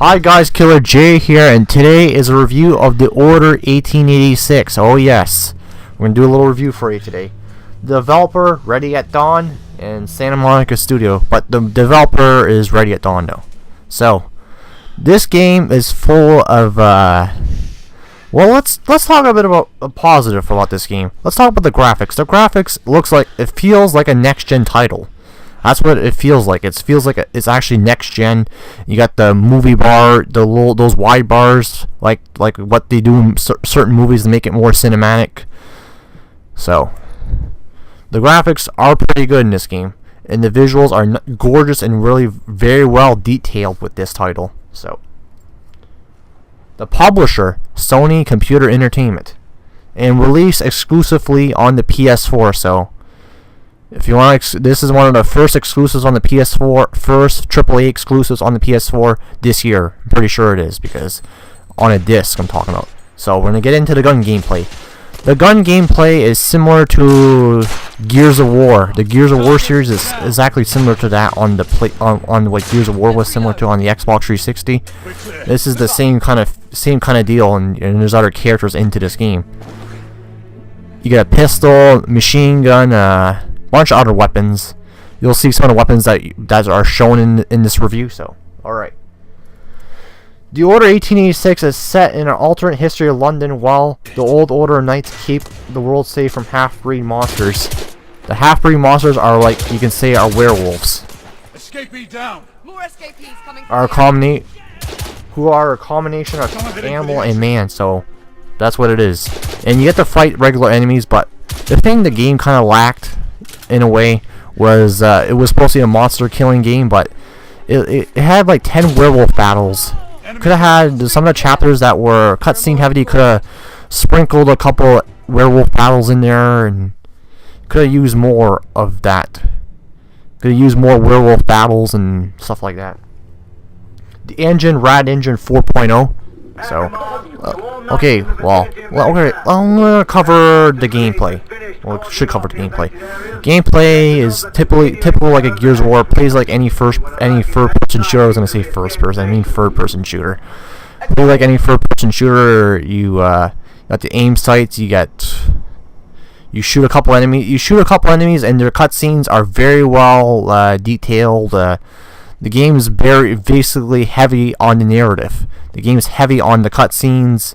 Hi guys, Killer J here, and today is a review of the Order 1886. Oh yes, we're going to do a little review for you today. The developer, Ready at Dawn, and Santa Monica Studio, but the developer is Ready at Dawn though. So, this game is full of, well, let's talk a bit about a positive about this game. Let's talk about the graphics. The graphics it feels like a next-gen title. That's what it feels like. It feels like it's actually next gen. You got the movie bar, those wide bars, like what they do in certain movies to make it more cinematic. So, the graphics are pretty good in this game, and the visuals are gorgeous and really very well detailed with this title. So, the publisher, Sony Computer Entertainment, and released exclusively on the PS4. So, if you want, this is one of the first exclusives on the PS4, first AAA exclusives on the PS4 this year. I'm pretty sure it is, because on a disc I'm talking about. So we're gonna get into the gun gameplay. The gun gameplay is similar to Gears of War. The Gears of War series is exactly similar to that on the on what Gears of War was similar to on the Xbox 360. This is the same kind of deal, and there's other characters into this game. You get a pistol, machine gun, bunch of other weapons. You'll see some of the weapons that are shown in this review. So, alright. The Order 1886 is set in an alternate history of London while the Old Order knights keep the world safe from half-breed monsters. The half-breed monsters are, like you can say, are werewolves. Escapee down. More escapees coming. Who are a combination of animal and man. So, that's what it is. And you get to fight regular enemies, but the thing the game kind of lacked, in a way, was it was supposed to be a monster killing game, but it had like 10 werewolf battles. Could have had some of the chapters that were cutscene heavy. Could have sprinkled a couple werewolf battles in there, and could have used more of that. Could have used more werewolf battles and stuff like that. The engine, Rad Engine 4.0. So, okay, well, okay, I'm gonna cover the gameplay. Well, it should cover the gameplay. Gameplay is typical like a Gears of War. It plays like any third-person shooter. I was gonna say first-person. I mean third-person shooter. Play like any third-person shooter. You got the aim sights. You shoot a couple enemies, and their cutscenes are very well detailed. The game is basically heavy on the narrative. The game is heavy on the cutscenes,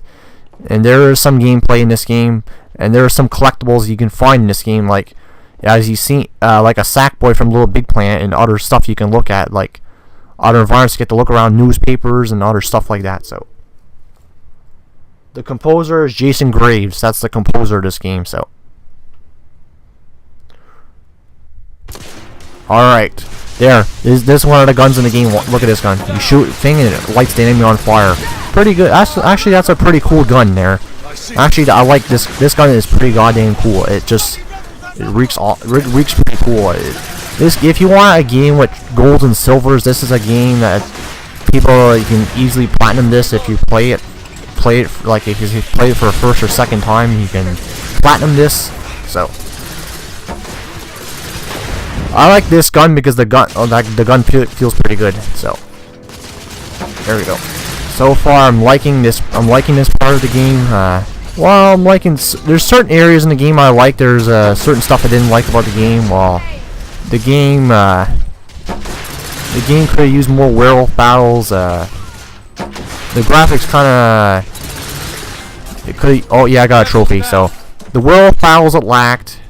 and there is some gameplay in this game, and there are some collectibles you can find in this game, like as you see, like a Sackboy from Little Big Planet, and other stuff you can look at, like other environments you get to look around, newspapers and other stuff like that. So, the composer is Jason Graves. That's the composer of this game. So, all right. There, this is one of the guns in the game. Look at this gun. You shoot a thing and it lights the enemy on fire. Pretty good. Actually, that's a pretty cool gun there. Actually, I like this. This gun is pretty goddamn cool. It reeks pretty cool. If you want a game with golds and silvers, this is a game that you can easily platinum this if you play it. Like if you play it for a first or second time, you can platinum this. So. I like this gun because the gun feels pretty good. So there we go. So far, I'm liking this part of the game. Well, I'm liking. There's certain areas in the game I like. There's certain stuff I didn't like about the game. Well, the game could have used more werewolf battles. The graphics kind of. It could. Oh yeah, I got a trophy. So the werewolf battles it lacked.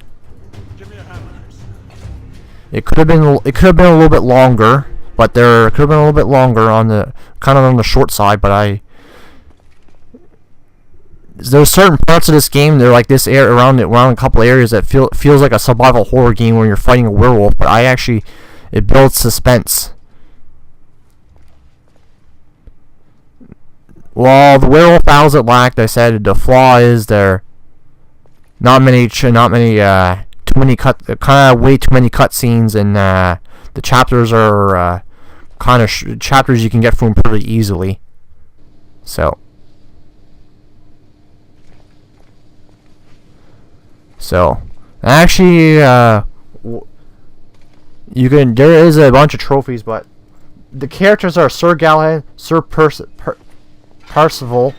It could have been a little bit longer, but there could have been a little bit longer on the on the short side. But there's certain parts of this game. They're like this around a couple areas that feels like a survival horror game when you're fighting a werewolf. But it builds suspense. Well, the werewolf battles it lacked. I said the flaw is there. Not many way too many cutscenes, and the chapters are chapters you can get from pretty easily. So actually, there is a bunch of trophies, but the characters are Sir Galahad, Sir Percival,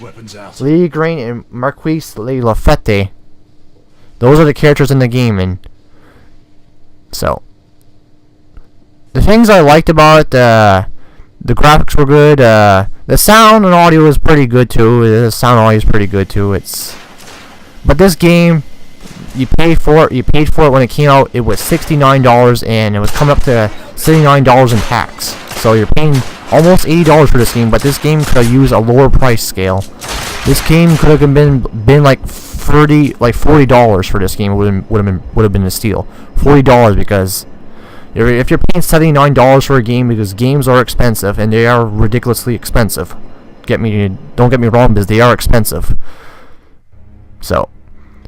Weapons out. Lee Grain, and Marquis Le Lafette. Those are the characters in the game, and so the things I liked about it, the graphics were good. The sound and audio was pretty good too. The sound and audio is pretty good too. But this game, you paid for it. You paid for it when it came out. It was $69, and it was coming up to $79 in tax. So you're paying almost $80 for this game. But this game could have used a lower price scale. This game could have been like $40 for this game. Would have been a steal. $40 because if you're paying $79 for a game, because games are expensive and they are ridiculously expensive. Don't get me wrong, because they are expensive. So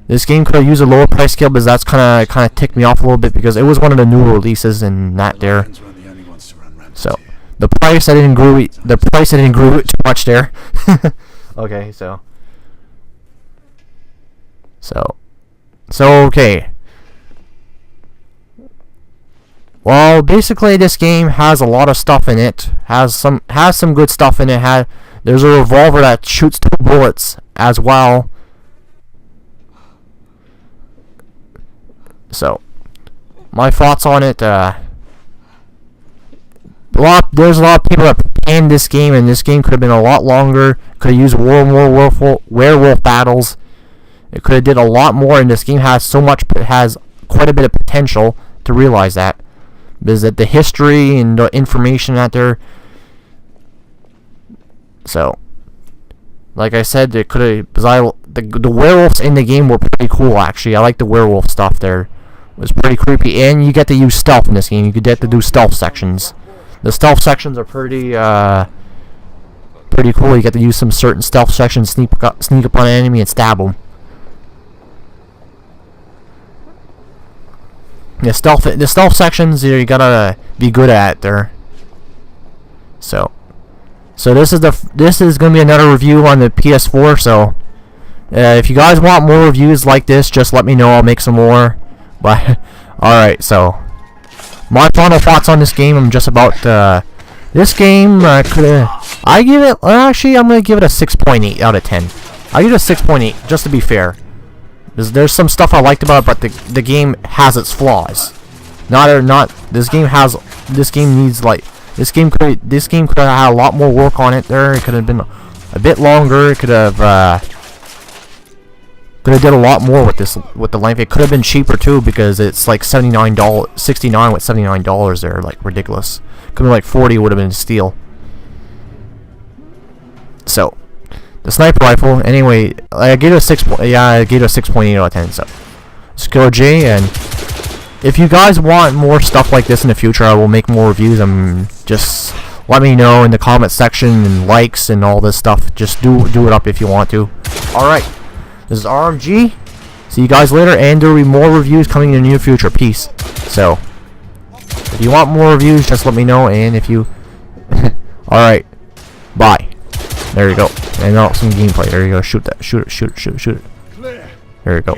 this game could have used a lower price scale, because that's kind of ticked me off a little bit, because it was one of the newer releases and not there. So the price I didn't agree with too much there. Okay, so okay. Well, basically this game has a lot of stuff in it. Has some good stuff in it. There's a revolver that shoots 2 bullets as well. So my thoughts on it, there's a lot of people that planned this game, and this game could have been a lot longer. Could have used more werewolf battles. It could have did a lot more, and this game has quite a bit of potential to realize that. Because the history and the information out there. So, like I said, it could have. The werewolves in the game were pretty cool. Actually, I like the werewolf stuff there. It was pretty creepy, and you get to use stealth in this game. You get to do stealth sections. The stealth sections are pretty cool. You get to use some certain stealth sections, sneak up on an enemy and stab them. The stealth sections, you gotta be good at there. So this is gonna be another review on the PS4. So if you guys want more reviews like this, just let me know. I'll make some more. But all right, so my final thoughts on this game. I'm just about this game. I'm gonna give it a 6.8 out of 10. I give it a 6.8 just to be fair. There's some stuff I liked about it, but the game has its flaws. This game could have had a lot more work on it there. It could have been a bit longer. It could have did a lot more with the length. It could have been cheaper too, because it's like $69 with $79 there, like ridiculous. Could be like 40, would have been a steal. So the sniper rifle, anyway, I gave it a 6.8 out of 10. So, Skill J, and if you guys want more stuff like this in the future, I will make more reviews. Just let me know in the comment section, and likes and all this stuff. Just do it up if you want to. All right, this is RMG. See you guys later, and there will be more reviews coming in the near future. Peace. So, if you want more reviews, just let me know, and if you, all right, bye. There you go. And now some gameplay. There you go. Shoot it. There you go.